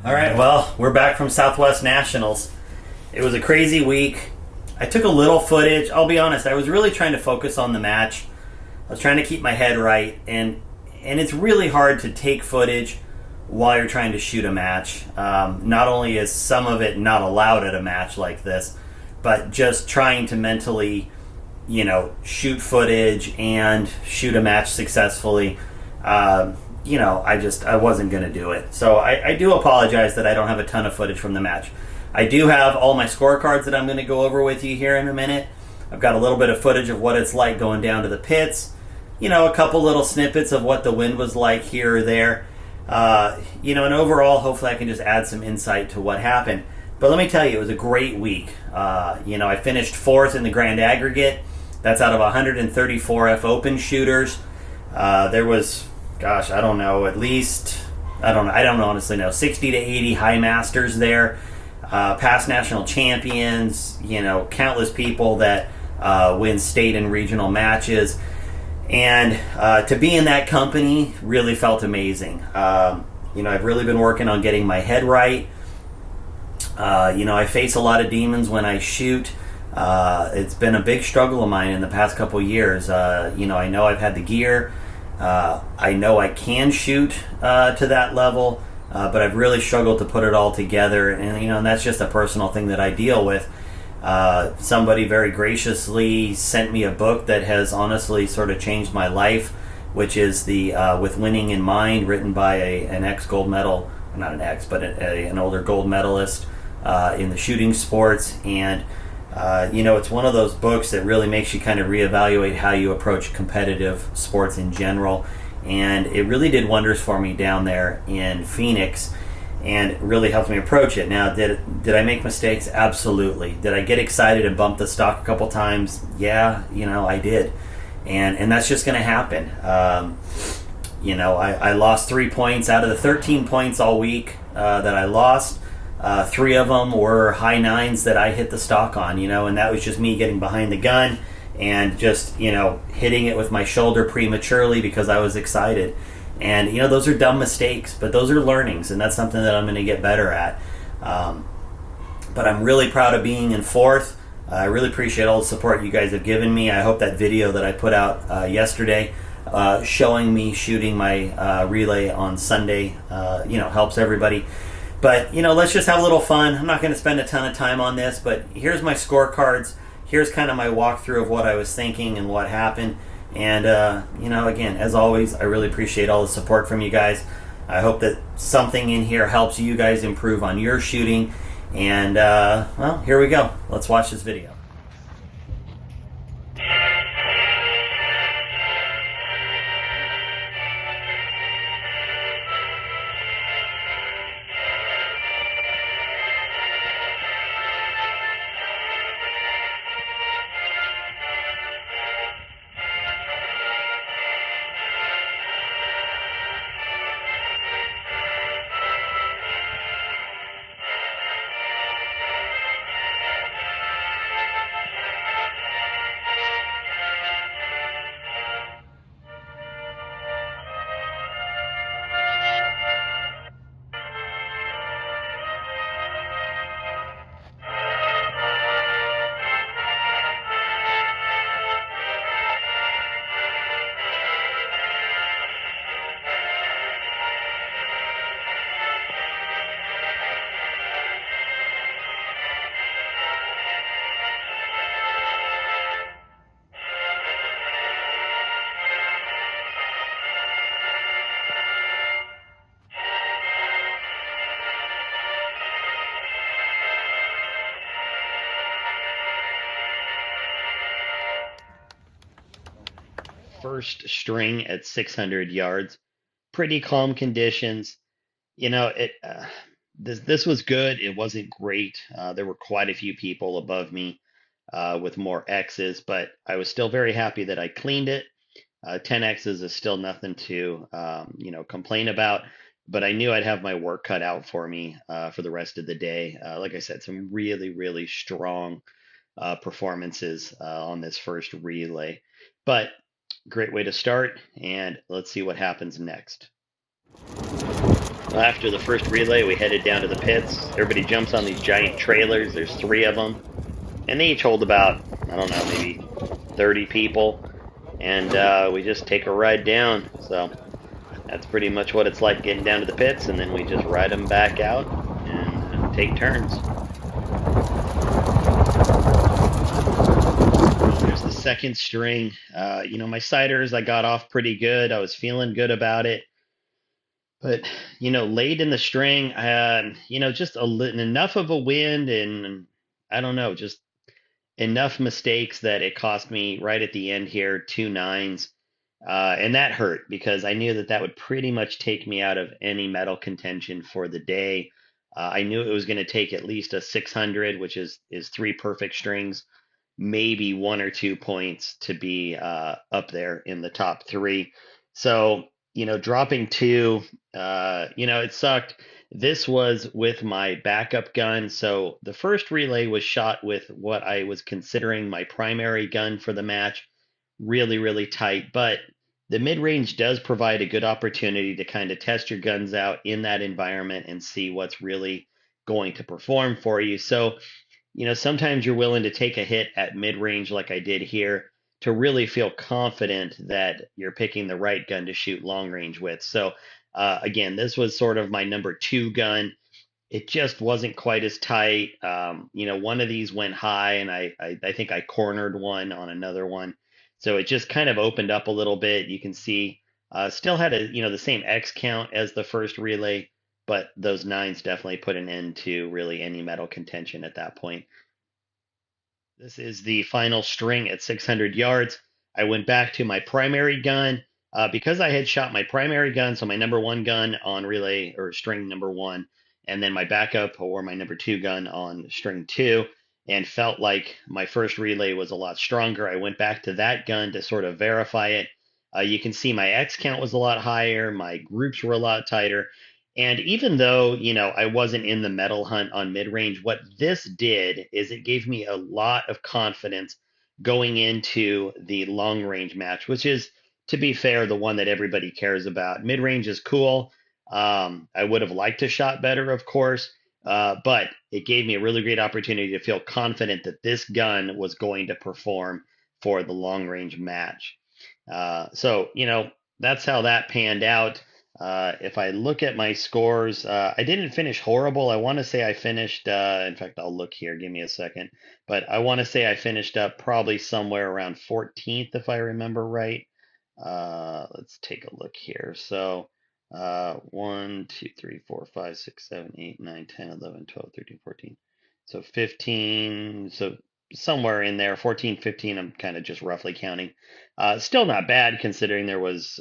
All right, well, we're back from Southwest Nationals. It was a crazy week. I took a little footage. I'll be honest, I was really trying to focus on the match. I was trying to keep my head right, and it's really hard to take footage while you're trying to shoot a match. Not only is some of it not allowed at a match like this, but just trying to mentally, shoot footage and shoot a match successfully. I wasn't going to do it. So I do apologize that I don't have a ton of footage from the match. I do have all my scorecards that I'm going to go over with you here in a minute. I've got a little bit of footage of what it's like going down to the pits. A couple little snippets of what the wind was like here or there. And overall, hopefully I can just add some insight to what happened. But let me tell you, it was a great week. I finished fourth in the grand aggregate. That's out of 134 F Open shooters. There was, I don't know, at least, I don't honestly know, 60 to 80 high masters there. Past national champions, countless people that win state and regional matches. And to be in that company really felt amazing. I've really been working on getting my head right. I face a lot of demons when I shoot. It's been a big struggle of mine in the past couple years. I know I've had the gear. I know I can shoot to that level, but I've really struggled to put it all together. And that's just a personal thing that I deal with. Somebody very graciously sent me a book that has honestly sort of changed my life, which is the With Winning in Mind, written by an ex-gold medal, not an ex, but an older gold medalist in the shooting sports. And it's one of those books that really makes you kind of reevaluate how you approach competitive sports in general. And it really did wonders for me down there in Phoenix, and it really helped me approach it. Now, did I make mistakes? Absolutely. Did I get excited and bump the stock a couple times? Yeah, I did. And that's just going to happen. I lost 3 points out of the 13 points all week that I lost. 3 of them were high nines that I hit the stock on, and that was just me getting behind the gun and just, hitting it with my shoulder prematurely because I was excited. And, those are dumb mistakes, but those are learnings, and that's something that I'm going to get better at. But I'm really proud of being in fourth. I really appreciate all the support you guys have given me. I hope that video that I put out yesterday showing me shooting my relay on Sunday, helps everybody. But, let's just have a little fun. I'm not going to spend a ton of time on this, but here's my scorecards. Here's kind of my walkthrough of what I was thinking and what happened. And, again, as always, I really appreciate all the support from you guys. I hope that something in here helps you guys improve on your shooting. And, here we go. Let's watch this video. First string at 600 yards, pretty calm conditions. This was good. It wasn't great. There were quite a few people above me with more X's, but I was still very happy that I cleaned it. 10 X's is still nothing to complain about, but I knew I'd have my work cut out for me for the rest of the day. Like I said, some really, really strong performances on this first relay, but great way to start, and let's see what happens next. Well, after the first relay, we headed down to the pits. Everybody jumps on these giant trailers. There's 3 of them, and they each hold about, I don't know, maybe 30 people. And we just take a ride down. So that's pretty much what it's like getting down to the pits, and then we just ride them back out and take turns. There's the second string. My ciders, I got off pretty good. I was feeling good about it. But, late in the string, just enough of a wind and I don't know, just enough mistakes that it cost me right at the end here 2 nines. And that hurt because I knew that that would pretty much take me out of any medal contention for the day. I knew it was going to take at least a 600, which is 3 perfect strings, maybe 1 or 2 points to be up there in the top three. So, dropping two, it sucked. This was with my backup gun. So the first relay was shot with what I was considering my primary gun for the match. Really, really tight. But the mid range does provide a good opportunity to kind of test your guns out in that environment and see what's really going to perform for you. So, sometimes you're willing to take a hit at mid range like I did here to really feel confident that you're picking the right gun to shoot long range with. So, again, this was sort of my number 2 gun. It just wasn't quite as tight. One of these went high, and I think I cornered one on another one. So it just kind of opened up a little bit. You can see still had the same X count as the first relay, but those nines definitely put an end to really any medal contention at that point. This is the final string at 600 yards. I went back to my primary gun because I had shot my primary gun, so my number 1 gun on relay or string number 1, and then my backup or my number 2 gun on string 2, and felt like my first relay was a lot stronger. I went back to that gun to sort of verify it. You can see my X count was a lot higher, my groups were a lot tighter. And even though, I wasn't in the medal hunt on mid range, what this did is it gave me a lot of confidence going into the long range match, which is, to be fair, the one that everybody cares about. Mid range is cool. I would have liked to shot better, of course, but it gave me a really great opportunity to feel confident that this gun was going to perform for the long range match. So, that's how that panned out. If I look at my scores, I didn't finish horrible. I want to say I finished, in fact, I'll look here, give me a second, but I want to say I finished up probably somewhere around 14th, if I remember right. Let's take a look here. So, 1, 2, 3, 4, 5, 6, 7, 8, 9, 10, 11, 12, 13, 14. So 15. So somewhere in there, 14, 15, I'm kind of just roughly counting. Still not bad considering there was,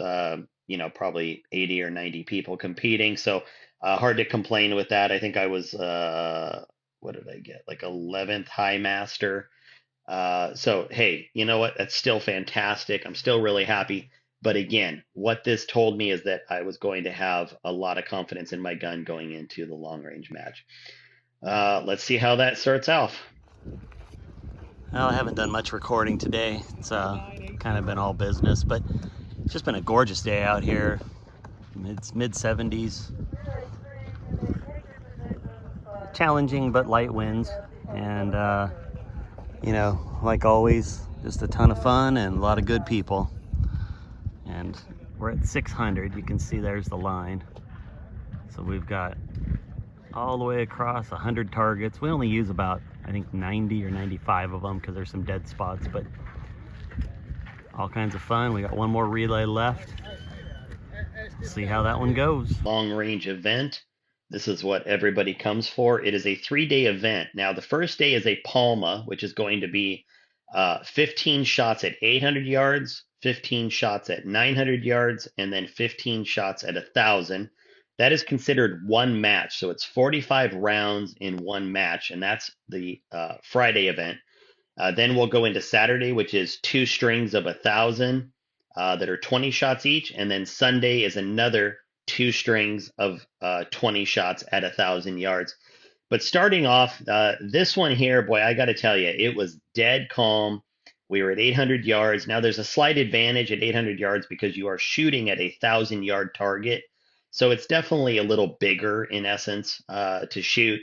probably 80 or 90 people competing. So hard to complain with that. I think I was, what did I get? Like 11th high master. So, hey, you know what? That's still fantastic. I'm still really happy. But again, what this told me is that I was going to have a lot of confidence in my gun going into the long range match. Let's see how that starts off. Well, I haven't done much recording today. It's kind of been all business, but it's just been a gorgeous day out here. It's mid 70s. Challenging but light winds, and like always, just a ton of fun and a lot of good people. And we're at 600. You can see there's the line. So we've got all the way across 100 targets. We only use about, I think, 90 or 95 of them because there's some dead spots, but all kinds of fun. We got one more relay left. See how that one goes. Long range event. This is what everybody comes for. It is a 3-day event. Now, the first day is a Palma, which is going to be 15 shots at 800 yards, 15 shots at 900 yards, and then 15 shots at 1,000. That is considered one match. So it's 45 rounds in one match, and that's the Friday event. Then we'll go into Saturday, which is 2 strings of 1,000 that are 20 shots each. And then Sunday is another 2 strings of 20 shots at 1,000 yards. But starting off, this one here, boy, I got to tell you, it was dead calm. We were at 800 yards. Now there's a slight advantage at 800 yards because you are shooting at a 1,000-yard target. So it's definitely a little bigger in essence to shoot.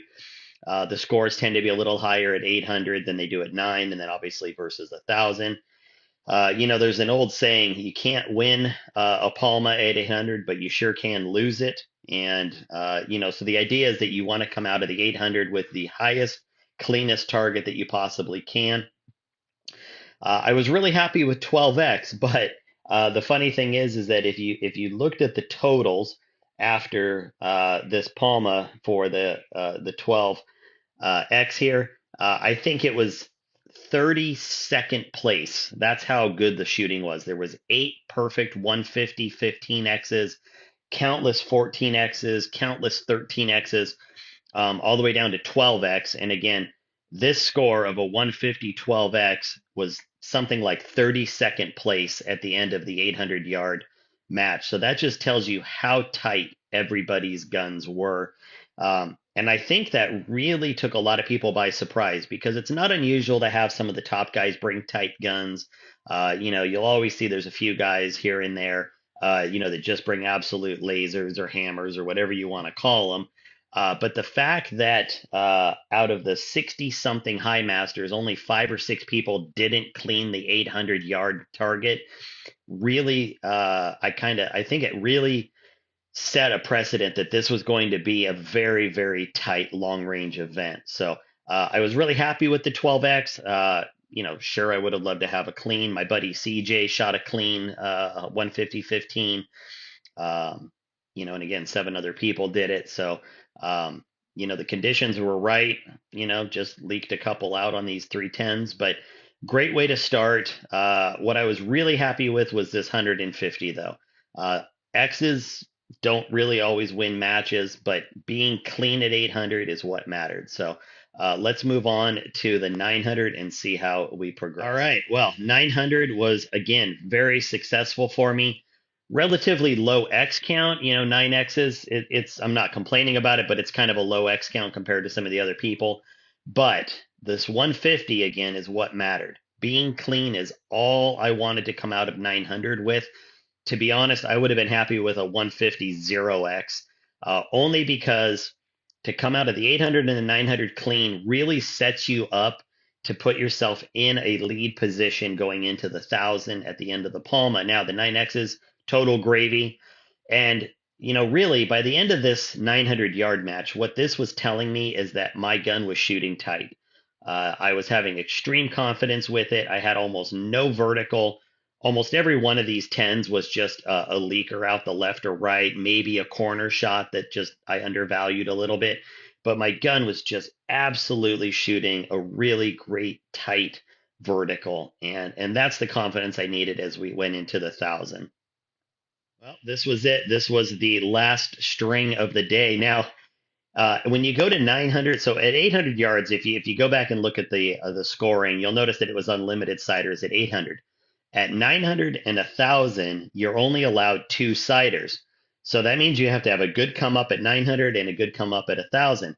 The scores tend to be a little higher at 800 than they do at 9, and then obviously versus 1,000. There's an old saying, you can't win a Palma at 800, but you sure can lose it. And, so the idea is that you want to come out of the 800 with the highest, cleanest target that you possibly can. I was really happy with 12x, but the funny thing is that if you looked at the totals after this Palma for the 12 X here, I think it was 32nd place. That's how good the shooting was. There was 8 perfect 150 15Xs, countless 14Xs, countless 13Xs, all the way down to 12x. And again, this score of a 150 12x was something like 32nd place at the end of the 800-yard match. So that just tells you how tight everybody's guns were. And I think that really took a lot of people by surprise because it's not unusual to have some of the top guys bring tight guns. You'll always see there's a few guys here and there, that just bring absolute lasers or hammers or whatever you want to call them. But the fact that out of the 60 something high masters, only 5 or 6 people didn't clean the 800-yard target really, I think it really set a precedent that this was going to be a very, very tight long range event. So I was really happy with the 12X. Sure, I would have loved to have a clean. My buddy CJ shot a clean 150 15. And again, 7 other people did it. So, the conditions were right, just leaked a couple out on these 310s, but great way to start. What I was really happy with was this 150 though. X's don't really always win matches, but being clean at 800 is what mattered. So, let's move on to the 900 and see how we progress. All right. Well, 900 was again very successful for me. Relatively low X count, 9X's. It's I'm not complaining about it, but it's kind of a low X count compared to some of the other people. But this 150 again is what mattered. Being clean is all I wanted to come out of 900 with. To be honest, I would have been happy with a 150 0X, only because to come out of the 800 and the 900 clean really sets you up to put yourself in a lead position going into the 1,000 at the end of the Palma. Now, the 9X's, total gravy. And, really, by the end of this 900-yard match, what this was telling me is that my gun was shooting tight. I was having extreme confidence with it. I had almost no vertical. Almost every one of these 10s was just a leaker out the left or right, maybe a corner shot that just I undervalued a little bit. But my gun was just absolutely shooting a really great tight vertical. And that's the confidence I needed as we went into the 1,000. Well, this was it. This was the last string of the day. Now, when you go to 900, so at 800 yards, if you go back and look at the scoring, you'll notice that it was unlimited siders at 800. At 900 and 1,000, you're only allowed 2 siders. So that means you have to have a good come up at 900 and a good come up at 1,000.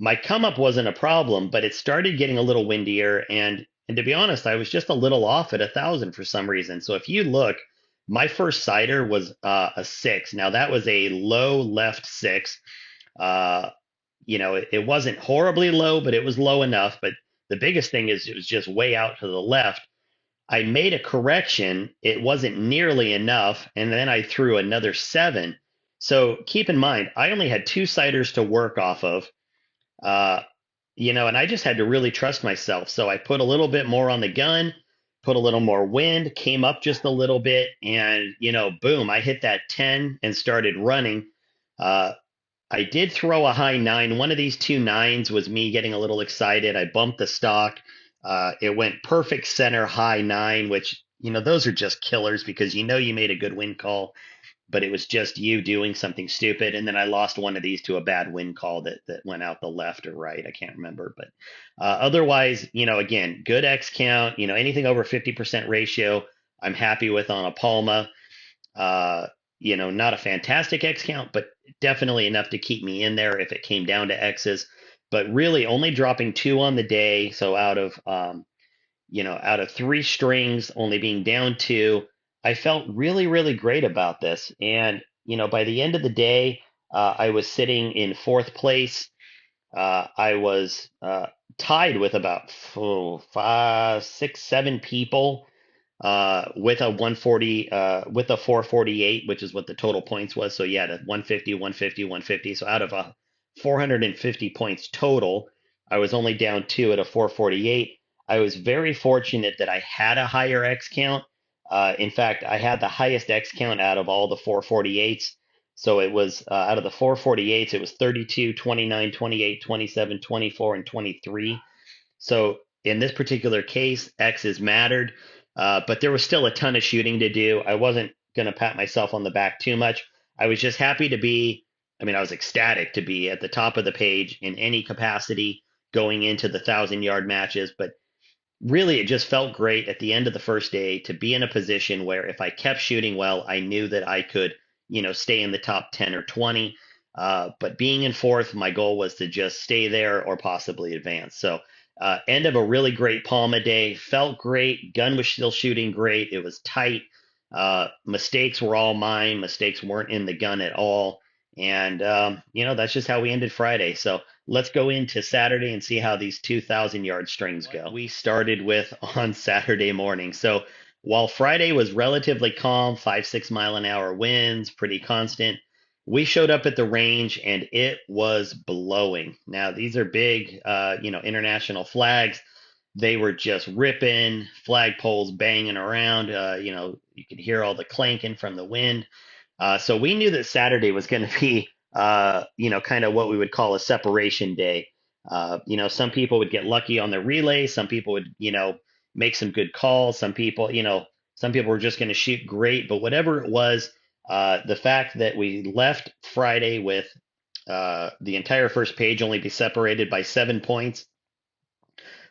My come up wasn't a problem, but it started getting a little windier, and to be honest, I was just a little off at 1,000 for some reason. So if you look, my first sider was a 6. Now that was a low left 6. It wasn't horribly low, but it was low enough. But the biggest thing is it was just way out to the left. I made a correction. It wasn't nearly enough, and then I threw another 7. So keep in mind, I only had 2 siders to work off of. And I just had to really trust myself. So I put a little bit more on the gun, put a little more wind, came up just a little bit, and, boom, I hit that 10 and started running. I did throw a high 9. One of these 2 9s was me getting a little excited. I bumped the stock. It went perfect center high 9, which, those are just killers because you made a good wind call, but it was just you doing something stupid. And then I lost one of these to a bad wind call that went out the left or right. I can't remember. But otherwise, again, good X count, anything over 50% ratio, I'm happy with on a Palma. Not a fantastic X count, but definitely enough to keep me in there if it came down to X's. But really only dropping 2 on the day. So out of 3 strings, only being down 2, I felt really, really great about this. And, by the end of the day, I was sitting in fourth place. I was tied with about five, six, seven people with a 140, with a 448, which is what the total points was. So yeah, the 150, 150, 150. So out of 450 points total, I was only down two at a 448. I was very fortunate that I had a higher X count. In fact, I had the highest X count out of all the 448s. So it was out of the 448s, it was 32, 29, 28, 27, 24, and 23. So in this particular case, X's mattered, but there was still a ton of shooting to do. I wasn't going to pat myself on the back too much. I was just happy to be, I mean, I was ecstatic to be at the top of the page in any capacity going into the 1,000-yard matches. But really, it just felt great at the end of the first day to be in a position where if I kept shooting well, I knew that I could, stay in the top 10 or 20. But being in fourth, my goal was to just stay there or possibly advance. So, end of a really great Palma day. Felt great. Gun was still shooting great. It was tight. Mistakes were all mine. Mistakes weren't in the gun at all. And, that's just how we ended Friday. So, let's go into Saturday and see how these 2,000-yard strings go. We started with on Saturday morning. So while Friday was relatively calm, 5, 6 mile an hour winds, pretty constant, we showed up at the range and it was blowing. Now, these are big, international flags. They were just ripping, flagpoles banging around. You could hear all the clanking from the wind. So we knew that Saturday was going to be, kind of what we would call a separation day. Some people would get lucky on the relay. Some people would, make some good calls. Some people were just going to shoot great. But whatever it was, the fact that we left Friday with the entire first page only be separated by 7 points.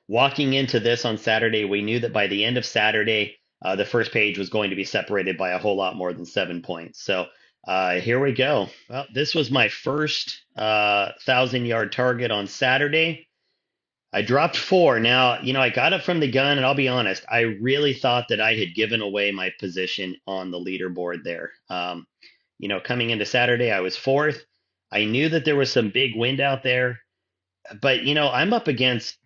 Walking into this on Saturday, we knew that by the end of Saturday, the first page was going to be separated by a whole lot more than 7 points. So here we go. Well, this was my first 1,000-yard target on Saturday. I dropped four. Now, I got up from the gun, and I'll be honest, I really thought that I had given away my position on the leaderboard there. Coming into Saturday, I was fourth. I knew that there was some big wind out there, but, I'm up against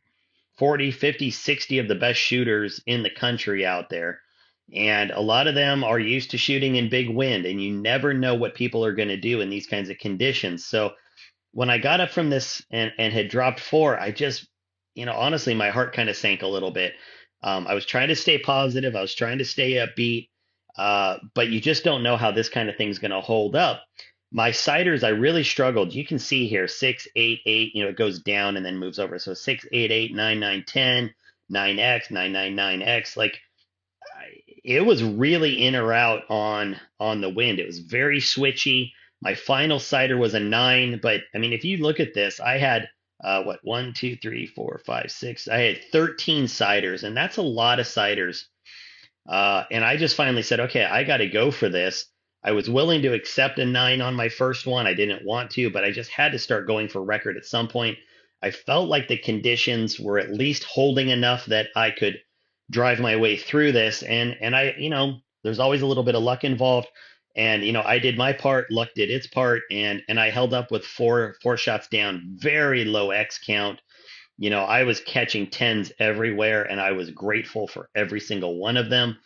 40, 50, 60 of the best shooters in the country out there. And a lot of them are used to shooting in big wind, and you never know what people are going to do in these kinds of conditions. So when I got up from this and had dropped four, I just, honestly, my heart kind of sank a little bit. I was trying to stay positive. I was trying to stay upbeat. But you just don't know how this kind of thing's going to hold up. My ciders, I really struggled. You can see here 6, 8, 8, it goes down and then moves over. So 6, 8, 8, 9, 9, 10, 9X, 9, 9, 9X. Like it was really in or out on the wind. It was very switchy. My final cider was a 9, but I mean, if you look at this, I had what 1, 2, 3, 4, 5, 6. I had 13 ciders, and that's a lot of ciders. And I just finally said, okay, I got to go for this. I was willing to accept a 9 on my first one. I didn't want to, but I just had to start going for record at some point. I felt like the conditions were at least holding enough that I could drive my way through this. And I, there's always a little bit of luck involved. And I did my part, luck did its part, and I held up with four shots down, very low X count. I was catching tens everywhere, and I was grateful for every single one of them.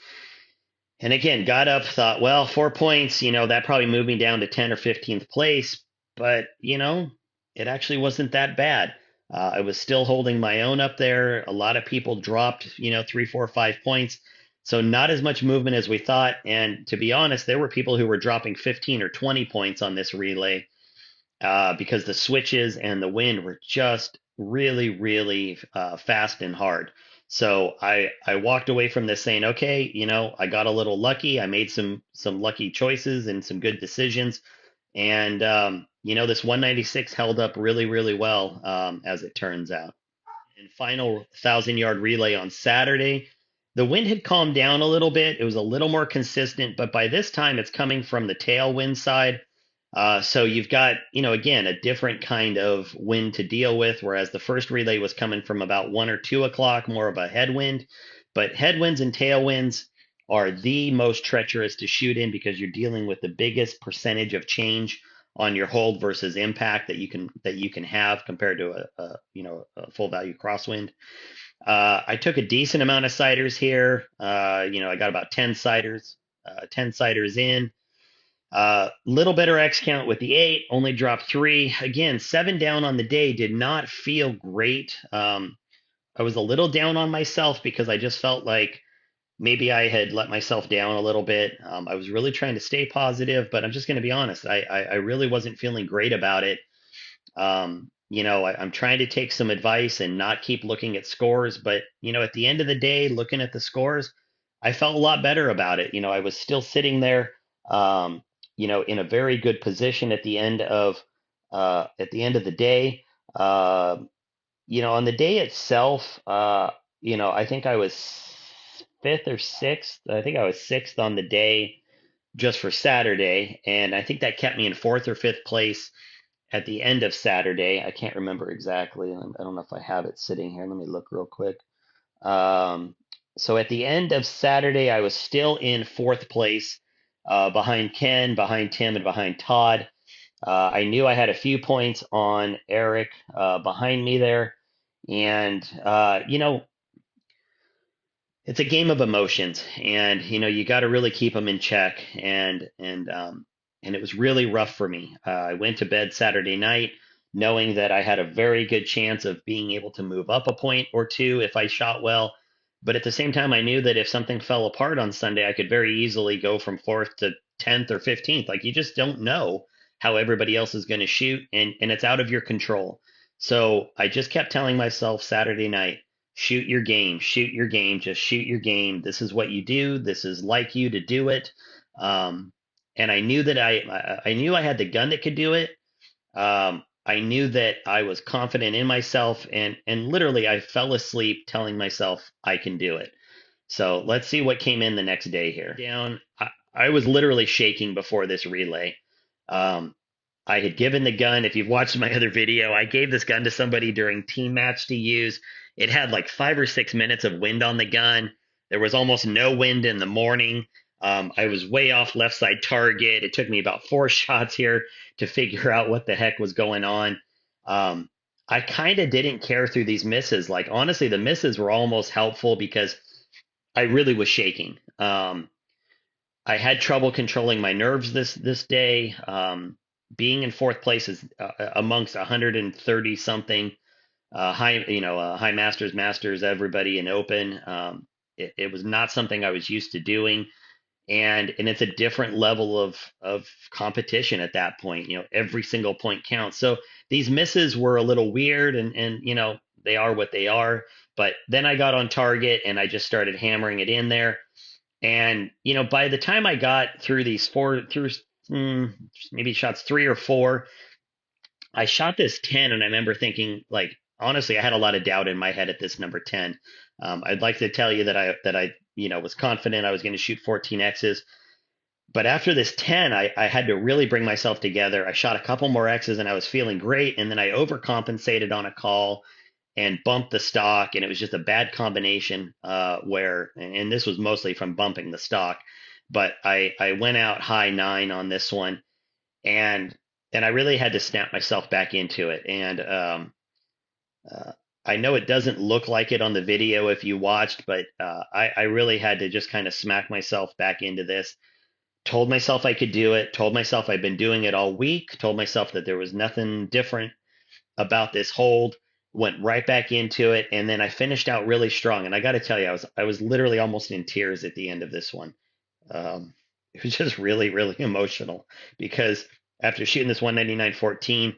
And again, got up, thought, well, 4 points, that probably moved me down to 10 or 15th place. But, it actually wasn't that bad. I was still holding my own up there. A lot of people dropped, 3, 4, 5 points. So not as much movement as we thought. And to be honest, there were people who were dropping 15 or 20 points on this relay because the switches and the wind were just really, really fast and hard. So I walked away from this saying, okay, I got a little lucky. I made some lucky choices and some good decisions. And, this 196 held up really, really well, as it turns out. And final 1,000-yard relay on Saturday, the wind had calmed down a little bit. It was a little more consistent, but by this time it's coming from the tailwind side. So you've got, again, a different kind of wind to deal with, whereas the first relay was coming from about 1 or 2 o'clock, more of a headwind. But headwinds and tailwinds, are the most treacherous to shoot in because you're dealing with the biggest percentage of change on your hold versus impact that you can have compared to a full value crosswind. I took a decent amount of ciders here. I got about 10 ciders in. Little better X count with the 8, only dropped 3. Again, 7 down on the day did not feel great. I was a little down on myself because I just felt like maybe I had let myself down a little bit. I was really trying to stay positive, but I'm just going to be honest. I really wasn't feeling great about it. I'm trying to take some advice and not keep looking at scores, but at the end of the day, looking at the scores, I felt a lot better about it. I was still sitting there, um, in a very good position at the end of the day. Uh, on the day itself, I think I was fifth or sixth. I think I was sixth on the day just for Saturday, and I think that kept me in fourth or fifth place at the end of Saturday. I can't remember exactly. I don't know if I have it sitting here. Let me look real quick. Um, so at the end of Saturday, I was still in fourth place, behind Ken, behind Tim, and behind Todd. I knew I had a few points on Eric behind me there. And, it's a game of emotions, and you got to really keep them in check. And it was really rough for me. I went to bed Saturday night knowing that I had a very good chance of being able to move up a point or two if I shot well. But at the same time, I knew that if something fell apart on Sunday, I could very easily go from fourth to 10th or 15th. Like, you just don't know how everybody else is going to shoot, and it's out of your control. So I just kept telling myself Saturday night, shoot your game, just shoot your game. This is what you do. This is like you to do it. Um, and I knew that I knew I had the gun that could do it. I knew that I was confident in myself, and literally I fell asleep telling myself I can do it. So let's see what came in the next day here. I was literally shaking before this relay. Um, I had given the gun. If you've watched my other video, I gave this gun to somebody during team match to use. It had like 5 or 6 minutes of wind on the gun. There was almost no wind in the morning. I was way off left side target. It took me about 4 shots here to figure out what the heck was going on. Um, I kind of didn't care through these misses. Like, honestly, the misses were almost helpful because I really was shaking. I had trouble controlling my nerves this day. Being in fourth place is amongst 130 something high masters, everybody in open. It was not something I was used to doing, and it's a different level of competition at that point. Every single point counts. So these misses were a little weird, and they are what they are. But then I got on target and I just started hammering it in there. And by the time I got through these maybe shots 3 or 4, I shot this 10, and I remember thinking, like, honestly, I had a lot of doubt in my head at this number 10. I'd like to tell you that I was confident I was going to shoot 14 X's, but after this 10, I had to really bring myself together. I shot a couple more X's and I was feeling great, and then I overcompensated on a call and bumped the stock, and it was just a bad combination and this was mostly from bumping the stock, but I went out high 9 on this one, and I really had to snap myself back into it. And uh, I know it doesn't look like it on the video if you watched, but I really had to just kind of smack myself back into this. Told myself I could do it. Told myself I'd been doing it all week. Told myself that there was nothing different about this hold. Went right back into it, and then I finished out really strong. And I got to tell you, I was literally almost in tears at the end of this one. It was just really, really emotional because after shooting this 199.14,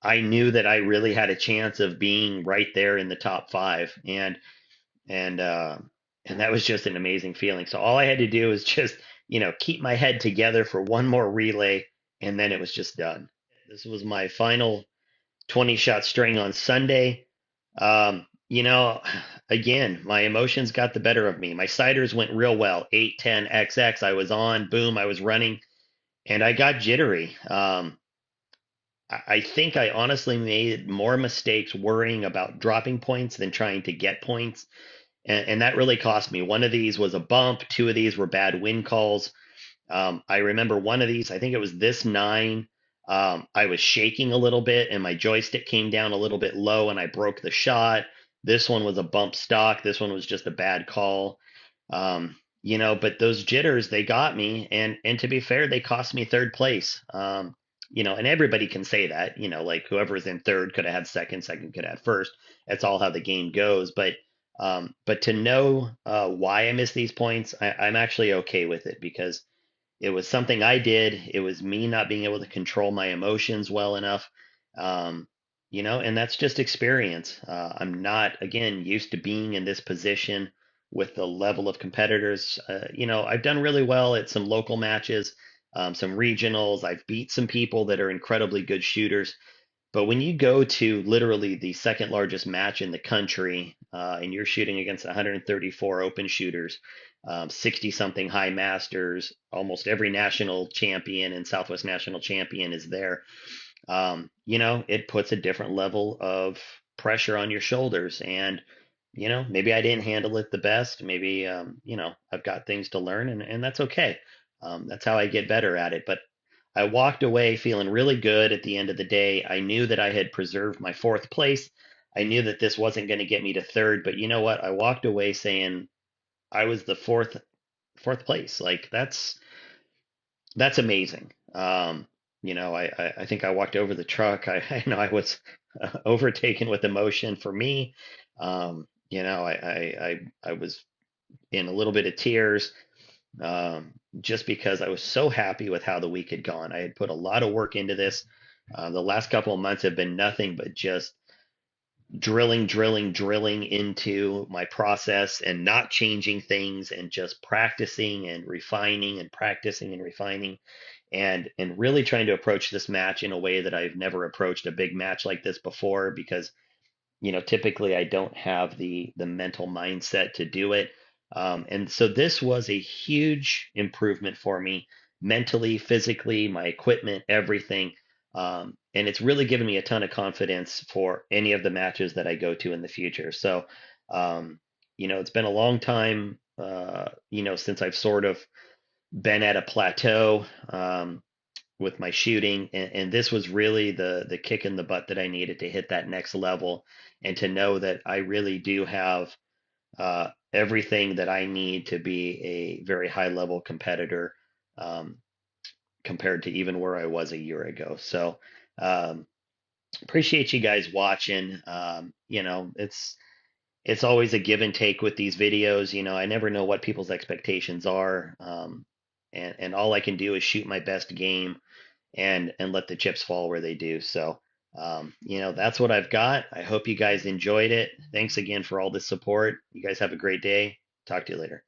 I knew that I really had a chance of being right there in the top 5, and uh, and that was just an amazing feeling. So all I had to do was just keep my head together for one more relay, and then it was just done. This was my final 20 shot string on Sunday. Again, my emotions got the better of me. My ciders went real well. 8, 10, XX. I was on, boom, I was running, and I got jittery. I think I honestly made more mistakes worrying about dropping points than trying to get points. and that really cost me. One of these was a bump. Two of these were bad wind calls. I remember one of these, I think it was this nine. I was shaking a little bit and my joystick came down a little bit low and I broke the shot. This one was a bump stock. This one was just a bad call. But those jitters, they got me. And to be fair, they cost me third place. And everybody can say that, like whoever's in third could have had second, second could have had first. That's all how the game goes. But to know why I missed these points, I'm actually okay with it because it was something I did. It was me not being able to control my emotions well enough. Um, and that's just experience. I'm not, again, used to being in this position with the level of competitors. I've done really well at some local matches, some regionals. I've beat some people that are incredibly good shooters. But when you go to literally the second largest match in the country, and you're shooting against 134 open shooters, 60 something high masters, almost every national champion and Southwest national champion is there. It puts a different level of pressure on your shoulders. And, maybe I didn't handle it the best. Maybe, I've got things to learn and that's okay. That's how I get better at it. But I walked away feeling really good at the end of the day. I knew that I had preserved my fourth place. I knew that this wasn't going to get me to third, but you know what? I walked away saying I was the fourth place. Like that's amazing. I think I walked over the truck. I know I was overtaken with emotion for me. I was in a little bit of tears, just because I was so happy with how the week had gone. I had put a lot of work into this. The last couple of months have been nothing but just drilling into my process and not changing things and just practicing and refining and practicing and refining and really trying to approach this match in a way that I've never approached a big match like this before because typically I don't have the mental mindset to do it. And so this was a huge improvement for me mentally, physically, my equipment, everything. And it's really given me a ton of confidence for any of the matches that I go to in the future. So, it's been a long time, since I've sort of been at a plateau. With my shooting, and this was really the kick in the butt that I needed to hit that next level and to know that I really do have everything that I need to be a very high level competitor, um, compared to even where I was a year ago. So um, appreciate you guys watching. It's always a give and take with these videos. I never know what people's expectations are, and all I can do is shoot my best game and let the chips fall where they do. So, that's what I've got. I hope you guys enjoyed it. Thanks again for all the support. You guys have a great day. Talk to you later.